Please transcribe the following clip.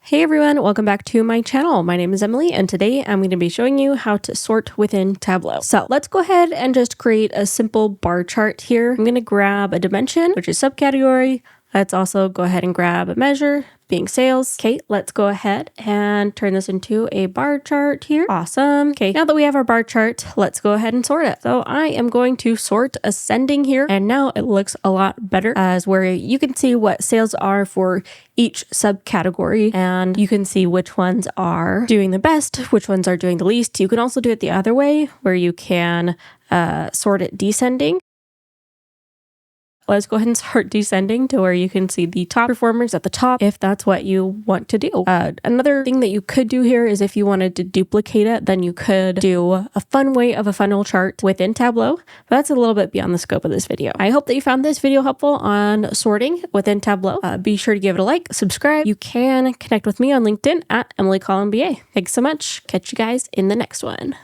Hey everyone, welcome back to my channel. My name is Emily and today I'm going to be showing you how to sort within Tableau. So let's go ahead and just create a simple bar chart here. I'm going to grab a dimension, which is subcategory. Let's also go ahead and grab a measure, being sales. Okay, let's go ahead and turn this into a bar chart here. Awesome. Okay, now that we have our bar chart, let's go ahead and sort it. So I am going to sort ascending here, and now it looks a lot better as where you can see what sales are for each subcategory, and you can see which ones are doing the best, which ones are doing the least. You can also do it the other way, where you can sort it descending. Let's go ahead and start descending to where you can see the top performers at the top if that's what you want to do. Another thing that you could do here is if you wanted to duplicate it, then you could do a fun way of a funnel chart within Tableau. But that's a little bit beyond the scope of this video. I hope that you found this video helpful on sorting within Tableau. Be sure to give it a like, subscribe. You can connect with me on LinkedIn at EmilyCollinBA. Thanks so much. Catch you guys in the next one.